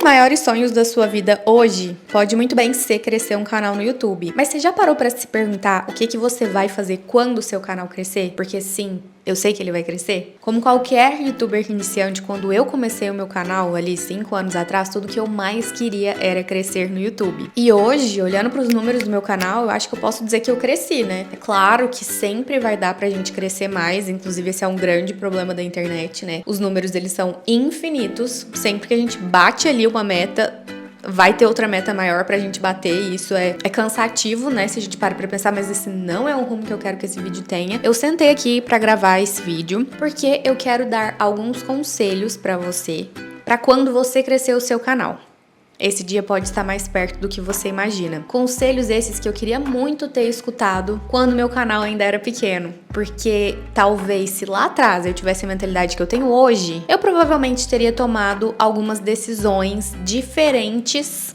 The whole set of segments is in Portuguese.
dos maiores sonhos da sua vida hoje pode muito bem ser crescer um canal no YouTube. Mas você já parou pra se perguntar o que você vai fazer quando o seu canal crescer? Porque sim, eu sei que ele vai crescer. Como qualquer youtuber iniciante, quando eu comecei o meu canal ali 5 anos atrás, tudo que eu mais queria era crescer no YouTube. E hoje, olhando pros números do meu canal, eu acho que eu posso dizer que eu cresci, né? É claro que sempre vai dar pra gente crescer mais, inclusive esse é um grande problema da internet, né? Os números, eles são infinitos. Sempre que a gente bate ali uma meta, vai ter outra meta maior pra gente bater, e isso é cansativo, né? Se a gente para pra pensar, mas esse não é o rumo que eu quero que esse vídeo tenha. Eu sentei aqui pra gravar esse vídeo porque eu quero dar alguns conselhos pra você, pra quando você crescer o seu canal. Esse dia pode estar mais perto do que você imagina. Conselhos esses que eu queria muito ter escutado quando meu canal ainda era pequeno. Porque talvez se lá atrás eu tivesse a mentalidade que eu tenho hoje, eu provavelmente teria tomado algumas decisões diferentes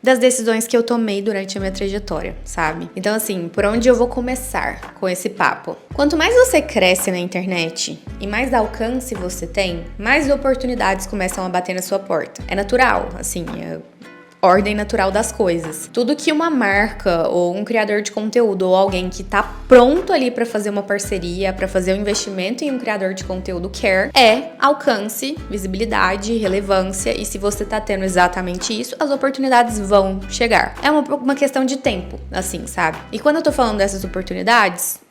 das decisões que eu tomei durante a minha trajetória, sabe? Então assim, por onde eu vou começar com esse papo? Quanto mais você cresce na internet e mais alcance você tem, mais oportunidades começam a bater na sua porta. É natural, assim, ordem natural das coisas. Tudo que uma marca ou um criador de conteúdo ou alguém que tá pronto ali pra fazer uma parceria, pra fazer um investimento em um criador de conteúdo quer é alcance, visibilidade, relevância, e se você tá tendo exatamente isso, as oportunidades vão chegar. É uma questão de tempo, assim, sabe? E quando eu tô falando dessas oportunidades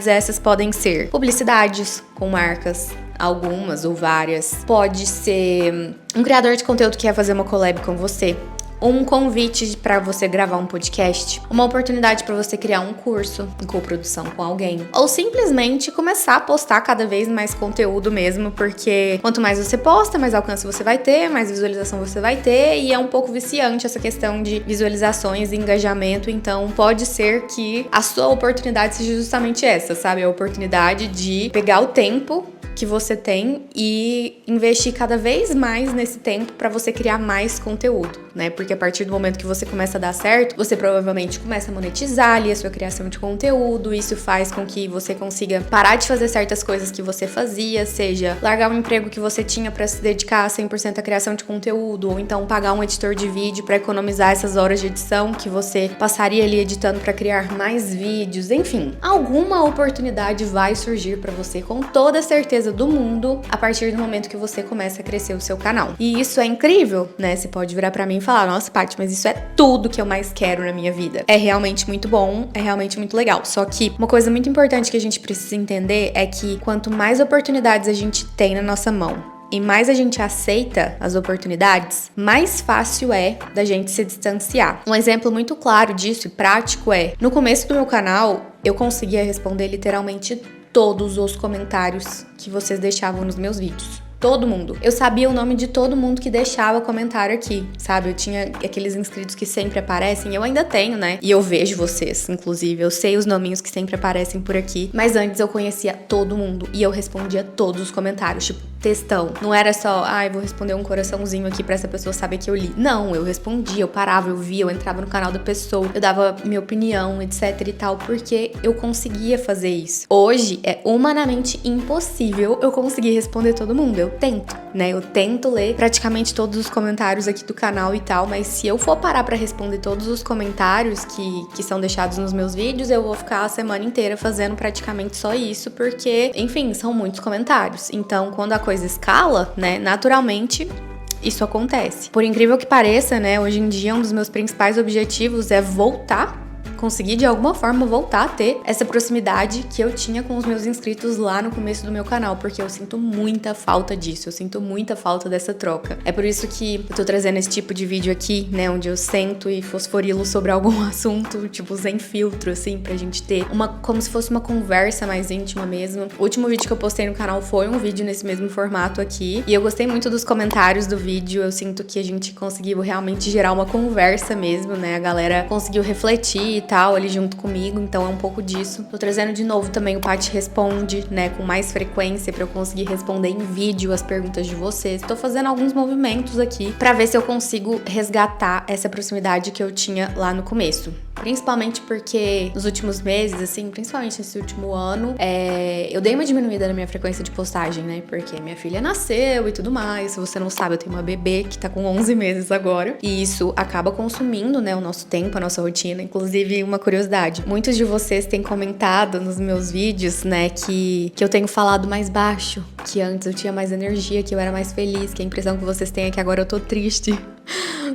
essas podem ser publicidades com marcas, algumas ou várias. Pode ser um criador de conteúdo que quer fazer uma collab com você, um convite para você gravar um podcast, uma oportunidade para você criar um curso em coprodução com alguém, ou simplesmente começar a postar cada vez mais conteúdo mesmo, porque quanto mais você posta, mais alcance você vai ter, mais visualização você vai ter, e é um pouco viciante essa questão de visualizações e engajamento. Então pode ser que a sua oportunidade seja justamente essa, sabe? A oportunidade de pegar o tempo que você tem e investir cada vez mais nesse tempo para você criar mais conteúdo, né? Porque a partir do momento que você começa a dar certo, você provavelmente começa a monetizar ali a sua criação de conteúdo. Isso faz com que você consiga parar de fazer certas coisas que você fazia, seja largar um emprego que você tinha para se dedicar 100% à criação de conteúdo, ou então pagar um editor de vídeo para economizar essas horas de edição que você passaria ali editando para criar mais vídeos. Enfim, alguma oportunidade vai surgir para você com toda certeza do mundo a partir do momento que você começa a crescer o seu canal. E isso é incrível, né? Você pode virar pra mim e falar: nossa, Paty, mas isso é tudo que eu mais quero na minha vida. É realmente muito bom, é realmente muito legal. Só que uma coisa muito importante que a gente precisa entender é que quanto mais oportunidades a gente tem na nossa mão e mais a gente aceita as oportunidades, mais fácil é da gente se distanciar. Um exemplo muito claro disso e prático é, no começo do meu canal, eu conseguia responder literalmente todos os comentários que vocês deixavam nos meus vídeos. Todo mundo. Eu sabia o nome de todo mundo que deixava comentário aqui, sabe? Eu tinha aqueles inscritos que sempre aparecem, eu ainda tenho, né? E eu vejo vocês, inclusive. Eu sei os nominhos que sempre aparecem por aqui. Mas antes eu conhecia todo mundo e eu respondia todos os comentários, tipo, textão. Não era só, vou responder um coraçãozinho aqui pra essa pessoa saber que eu li. Não, eu respondia, eu parava, eu via, eu entrava no canal da pessoa, eu dava minha opinião, etc e tal, porque eu conseguia fazer isso. Hoje é humanamente impossível eu conseguir responder todo mundo. Eu tento, né? Eu tento ler praticamente todos os comentários aqui do canal e tal, mas se eu for parar pra responder todos os comentários que são deixados nos meus vídeos, eu vou ficar a semana inteira fazendo praticamente só isso, porque, enfim, são muitos comentários. Então, quando a coisa escala, né, naturalmente isso acontece. Por incrível que pareça, né, hoje em dia um dos meus principais objetivos é conseguir de alguma forma voltar a ter essa proximidade que eu tinha com os meus inscritos lá no começo do meu canal, porque eu sinto muita falta disso, eu sinto muita falta dessa troca. É por isso que eu tô trazendo esse tipo de vídeo aqui, né, onde eu sento e fosforilo sobre algum assunto, tipo, sem filtro, assim, pra gente ter como se fosse uma conversa mais íntima mesmo. O último vídeo que eu postei no canal foi um vídeo nesse mesmo formato aqui, e eu gostei muito dos comentários do vídeo. Eu sinto que a gente conseguiu realmente gerar uma conversa mesmo, né, a galera conseguiu refletir e tal, ali junto comigo, então é um pouco disso. Tô trazendo de novo também o Paty Responde, né, com mais frequência pra eu conseguir responder em vídeo as perguntas de vocês. Tô fazendo alguns movimentos aqui pra ver se eu consigo resgatar essa proximidade que eu tinha lá no começo. Principalmente porque nos últimos meses, assim, principalmente nesse último ano, eu dei uma diminuída na minha frequência de postagem, né? Porque minha filha nasceu e tudo mais. Se você não sabe, eu tenho uma bebê que tá com 11 meses agora. E isso acaba consumindo, né, o nosso tempo, a nossa rotina. Inclusive, uma curiosidade. Muitos de vocês têm comentado nos meus vídeos, né, que eu tenho falado mais baixo. Que antes eu tinha mais energia, que eu era mais feliz. Que a impressão que vocês têm é que agora eu tô triste.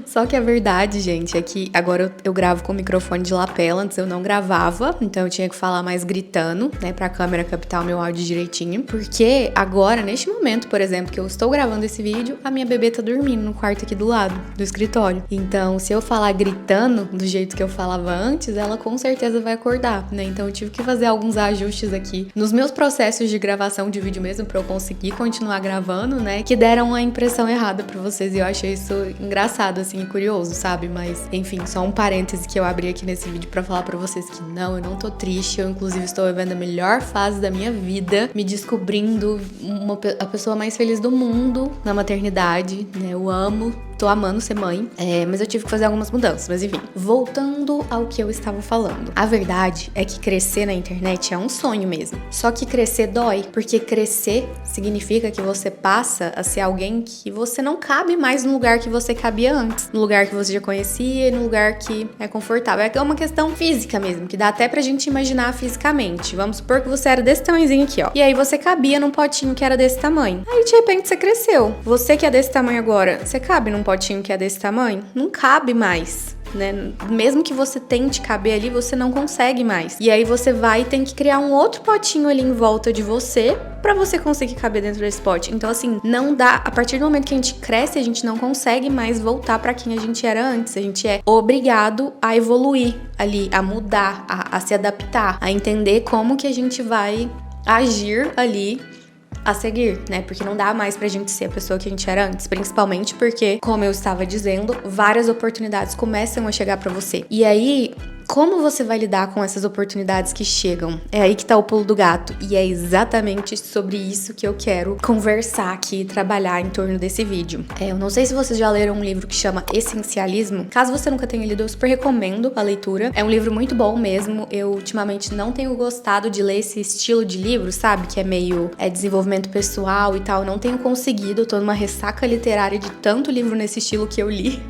Só que a verdade, gente, é que agora eu gravo com o microfone de lapela. Antes eu não gravava, então eu tinha que falar mais gritando, né, pra câmera captar o meu áudio direitinho. Porque agora, neste momento, por exemplo, que eu estou gravando esse vídeo, a minha bebê tá dormindo no quarto aqui do lado, do escritório. Então, se eu falar gritando do jeito que eu falava antes, ela com certeza vai acordar, né? Então eu tive que fazer alguns ajustes aqui nos meus processos de gravação de vídeo mesmo, pra eu conseguir continuar gravando, né, que deram a impressão errada pra vocês. E eu achei isso engraçado, assim, e curioso, sabe? Mas, enfim, só um parêntese que eu abri aqui nesse vídeo pra falar pra vocês que não, eu não tô triste. Eu, inclusive, estou vivendo a melhor fase da minha vida, me descobrindo a pessoa mais feliz do mundo na maternidade, né? Eu amo, tô amando ser mãe, mas eu tive que fazer algumas mudanças. Mas, enfim, voltando ao que eu estava falando. A verdade é que crescer na internet é um sonho mesmo. Só que crescer dói, porque crescer significa que você passa a ser alguém que você não cabe mais no lugar que você cabia antes, no lugar que você já conhecia e no lugar que é confortável. É uma questão física mesmo, que dá até pra gente imaginar fisicamente. Vamos supor que você era desse tamanhozinho aqui, ó. E aí você cabia num potinho que era desse tamanho. Aí de repente você cresceu. Você que é desse tamanho agora, você cabe num potinho que é desse tamanho? Não cabe mais. Né? Mesmo que você tente caber ali, você não consegue mais. E aí você vai e tem que criar um outro potinho ali em volta de você pra você conseguir caber dentro desse pote. Então, assim, não dá. A partir do momento que a gente cresce, a gente não consegue mais voltar pra quem a gente era antes. A gente é obrigado a evoluir ali, a mudar, a se adaptar, a entender como que a gente vai agir ali a seguir, né? Porque não dá mais pra gente ser a pessoa que a gente era antes, principalmente porque, como eu estava dizendo, várias oportunidades começam a chegar pra você. E aí, como você vai lidar com essas oportunidades que chegam? É aí que tá o pulo do gato. E é exatamente sobre isso que eu quero conversar aqui, trabalhar em torno desse vídeo. Eu não sei se vocês já leram um livro que chama Essencialismo. Caso você nunca tenha lido, eu super recomendo a leitura. É um livro muito bom mesmo. Eu, ultimamente, não tenho gostado de ler esse estilo de livro, sabe? Que é meio desenvolvimento pessoal e tal. Não tenho conseguido. Eu tô numa ressaca literária de tanto livro nesse estilo que eu li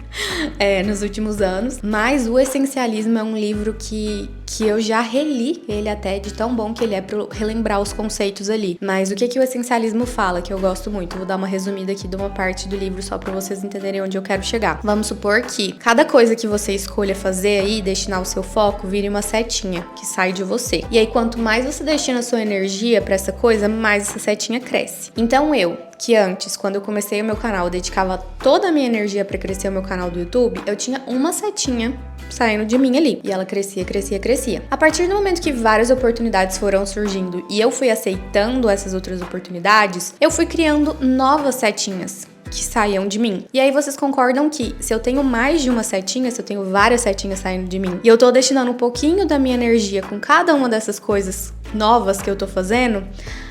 nos últimos anos. Mas o Essencialismo é um livro que eu já reli ele até, de tão bom que ele é, pra eu relembrar os conceitos ali. Mas o que o essencialismo fala, que eu gosto muito? Eu vou dar uma resumida aqui de uma parte do livro só pra vocês entenderem onde eu quero chegar. Vamos supor que cada coisa que você escolha fazer aí, destinar o seu foco, vire uma setinha que sai de você. E aí, quanto mais você destina a sua energia pra essa coisa, mais essa setinha cresce. Então que antes, quando eu comecei o meu canal, eu dedicava toda a minha energia pra crescer o meu canal do YouTube, eu tinha uma setinha saindo de mim ali. E ela crescia, crescia, crescia. A partir do momento que várias oportunidades foram surgindo e eu fui aceitando essas outras oportunidades, eu fui criando novas setinhas que saiam de mim. E aí vocês concordam que se eu tenho mais de uma setinha, se eu tenho várias setinhas saindo de mim, e eu tô destinando um pouquinho da minha energia com cada uma dessas coisas novas que eu tô fazendo,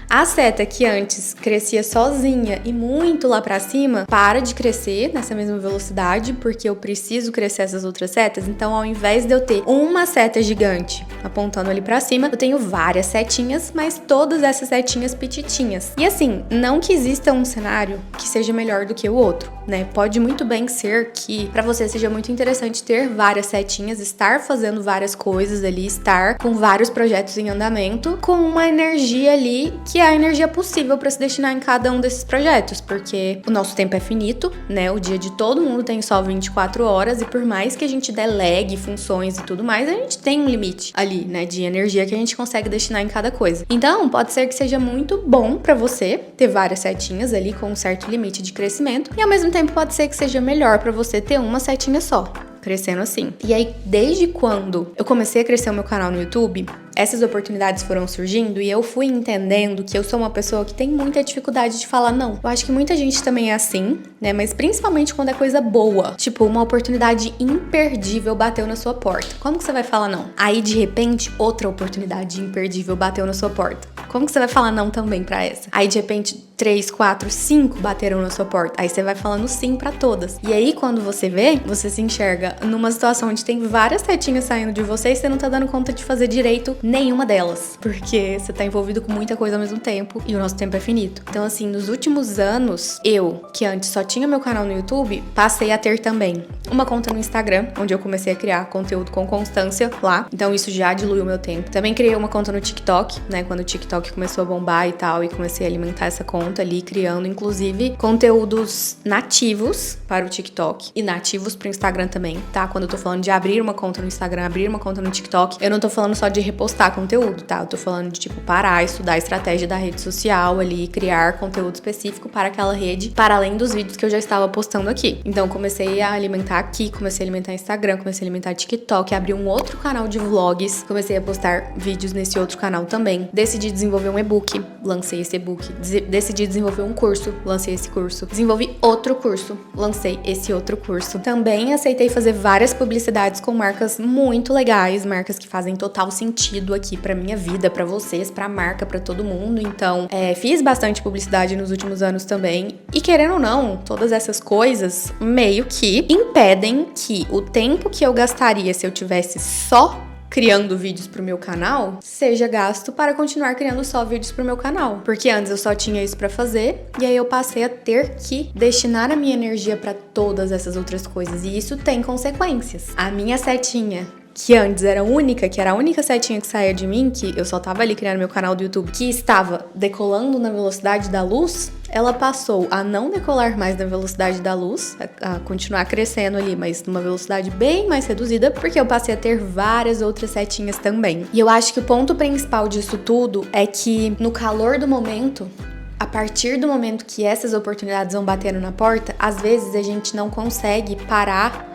a seta que antes crescia sozinha e muito lá pra cima, para de crescer nessa mesma velocidade, porque eu preciso crescer essas outras setas. Então, ao invés de eu ter uma seta gigante apontando ali pra cima, eu tenho várias setinhas, mas todas essas setinhas petitinhas. E assim, não que exista um cenário que seja melhor do que o outro, né? Pode muito bem ser que pra você seja muito interessante ter várias setinhas, estar fazendo várias coisas ali, estar com vários projetos em andamento, com uma energia ali que é a energia possível para se destinar em cada um desses projetos, porque o nosso tempo é finito, né? O dia de todo mundo tem só 24 horas e por mais que a gente delegue funções e tudo mais, a gente tem um limite ali, né, de energia que a gente consegue destinar em cada coisa. Então, pode ser que seja muito bom para você ter várias setinhas ali com um certo limite de crescimento e ao mesmo tempo pode ser que seja melhor para você ter uma setinha só, crescendo assim. E aí, desde quando eu comecei a crescer o meu canal no YouTube, essas oportunidades foram surgindo e eu fui entendendo que eu sou uma pessoa que tem muita dificuldade de falar não. Eu acho que muita gente também é assim, né? Mas principalmente quando é coisa boa. Tipo, uma oportunidade imperdível bateu na sua porta. Como que você vai falar não? Aí, de repente, outra oportunidade imperdível bateu na sua porta. Como que você vai falar não também pra essa? Aí, de repente, 3, 4, 5 bateram na sua porta. Aí você vai falando sim pra todas. E aí, quando você vê, você se enxerga numa situação onde tem várias setinhas saindo de você e você não tá dando conta de fazer direito nenhuma delas. Porque você tá envolvido com muita coisa ao mesmo tempo e o nosso tempo é finito. Então, assim, nos últimos anos, eu, que antes só tinha meu canal no YouTube, passei a ter também uma conta no Instagram, onde eu comecei a criar conteúdo com constância lá. Então, isso já diluiu o meu tempo. Também criei uma conta no TikTok, né? Quando o TikTok começou a bombar e tal, e comecei a alimentar essa conta ali, criando, inclusive, conteúdos nativos para o TikTok e nativos pro Instagram também, tá? Quando eu tô falando de abrir uma conta no Instagram, abrir uma conta no TikTok, eu não tô falando só de repostar conteúdo, tá? Eu tô falando de, tipo, parar, estudar a estratégia da rede social ali, criar conteúdo específico para aquela rede, para além dos vídeos que eu já estava postando aqui. Então, comecei a alimentar aqui, comecei a alimentar Instagram, comecei a alimentar TikTok, abri um outro canal de vlogs, comecei a postar vídeos nesse outro canal também. Decidi desenvolver um e-book, lancei esse e-book. Decidi desenvolver um curso, lancei esse curso. Desenvolvi outro curso, lancei esse outro curso. Também aceitei fazer várias publicidades com marcas muito legais, marcas que fazem total sentido aqui pra minha vida, pra vocês, pra marca, pra todo mundo. Então, fiz bastante publicidade nos últimos anos também. E querendo ou não, todas essas coisas meio que impedem que o tempo que eu gastaria se eu tivesse só criando vídeos pro meu canal, seja gasto para continuar criando só vídeos pro meu canal. Porque antes eu só tinha isso pra fazer, e aí eu passei a ter que destinar a minha energia pra todas essas outras coisas. E isso tem consequências. A minha setinha, que antes era única, que era a única setinha que saía de mim, que eu só tava ali criando meu canal do YouTube, que estava decolando na velocidade da luz, ela passou a não decolar mais na velocidade da luz, a continuar crescendo ali, mas numa velocidade bem mais reduzida, porque eu passei a ter várias outras setinhas também. E eu acho que o ponto principal disso tudo é que no calor do momento, a partir do momento que essas oportunidades vão batendo na porta, às vezes a gente não consegue parar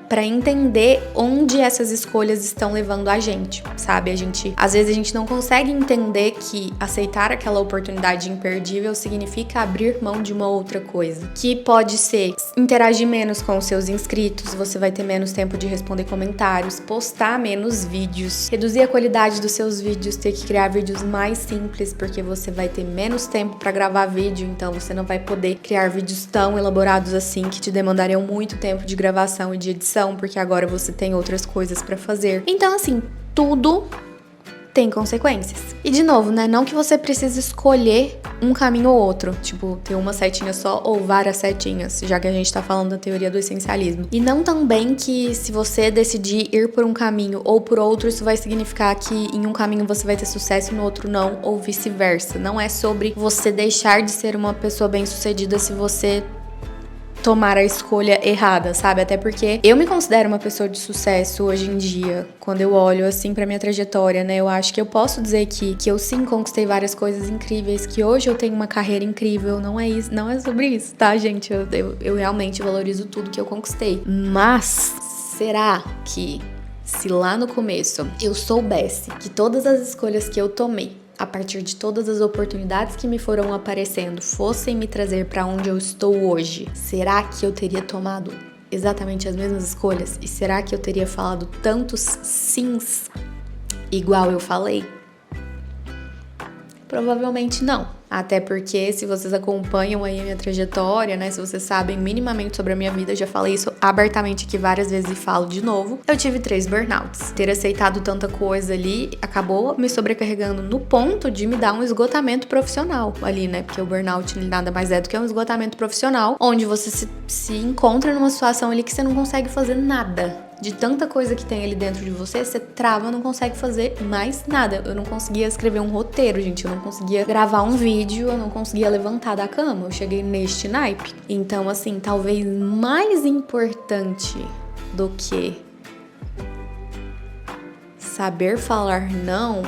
pra entender onde essas escolhas estão levando a gente, sabe? Às vezes a gente não consegue entender que aceitar aquela oportunidade imperdível significa abrir mão de uma outra coisa, que pode ser interagir menos com os seus inscritos, você vai ter menos tempo de responder comentários, postar menos vídeos, reduzir a qualidade dos seus vídeos, ter que criar vídeos mais simples, porque você vai ter menos tempo pra gravar vídeo, então você não vai poder criar vídeos tão elaborados assim, que te demandariam muito tempo de gravação e de edição, porque agora você tem outras coisas pra fazer. Então, assim, tudo tem consequências. E de novo, né? Não que você precise escolher um caminho ou outro, tipo, ter uma setinha só ou várias setinhas, já que a gente tá falando da teoria do essencialismo. E não também que se você decidir ir por um caminho ou por outro, isso vai significar que em um caminho você vai ter sucesso e no outro não, ou vice-versa. Não é sobre você deixar de ser uma pessoa bem-sucedida se você tomar a escolha errada, sabe? Até porque eu me considero uma pessoa de sucesso hoje em dia. Quando eu olho, assim, pra minha trajetória, né? Eu acho que eu posso dizer que eu sim conquistei várias coisas incríveis, que hoje eu tenho uma carreira incrível. Não é isso, não é sobre isso, tá, gente? Eu realmente valorizo tudo que eu conquistei. Mas, será que se lá no começo eu soubesse que todas as escolhas que eu tomei, a partir de todas as oportunidades que me foram aparecendo, fossem me trazer pra onde eu estou hoje, será que eu teria tomado exatamente as mesmas escolhas? E será que eu teria falado tantos sims igual eu falei? Provavelmente não. Até porque, se vocês acompanham aí a minha trajetória, né? Se vocês sabem minimamente sobre a minha vida, eu já falei isso abertamente aqui várias vezes e falo de novo. Eu tive 3 burnouts. Ter aceitado tanta coisa ali acabou me sobrecarregando no ponto de me dar um esgotamento profissional ali, né? Porque o burnout nada mais é do que um esgotamento profissional, onde você se encontra numa situação ali que você não consegue fazer nada. De tanta coisa que tem ali dentro de você, você trava, não consegue fazer mais nada. Eu não conseguia escrever um roteiro, gente. Eu não conseguia gravar um vídeo, eu não conseguia levantar da cama. Eu cheguei neste naipe. Então, assim, talvez mais importante do que saber falar não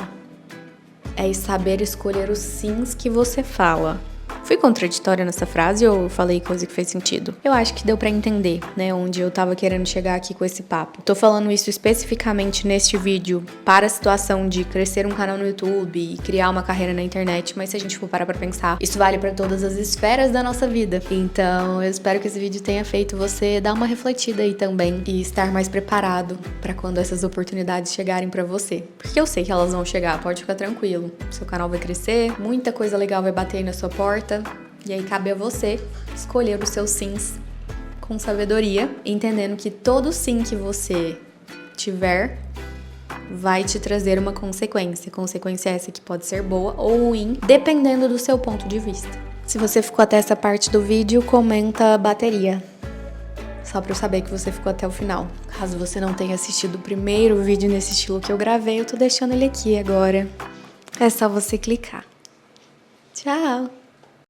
é saber escolher os sims que você fala. Fui contraditória nessa frase ou falei coisa que fez sentido? Eu acho que deu pra entender, né, onde eu tava querendo chegar aqui com esse papo. Tô falando isso especificamente neste vídeo para a situação de crescer um canal no YouTube e criar uma carreira na internet, mas se a gente for parar pra pensar, isso vale pra todas as esferas da nossa vida. Então, eu espero que esse vídeo tenha feito você dar uma refletida aí também e estar mais preparado pra quando essas oportunidades chegarem pra você. Porque eu sei que elas vão chegar, pode ficar tranquilo. Seu canal vai crescer, muita coisa legal vai bater aí na sua porta. resposta. E aí cabe a você escolher os seus sims com sabedoria, entendendo que todo sim que você tiver vai te trazer uma consequência. Consequência essa que pode ser boa ou ruim, dependendo do seu ponto de vista. Se você ficou até essa parte do vídeo, comenta bateria. Só pra eu saber que você ficou até o final. Caso você não tenha assistido o primeiro vídeo nesse estilo que eu gravei, eu tô deixando ele aqui agora. É só você clicar. Tchau!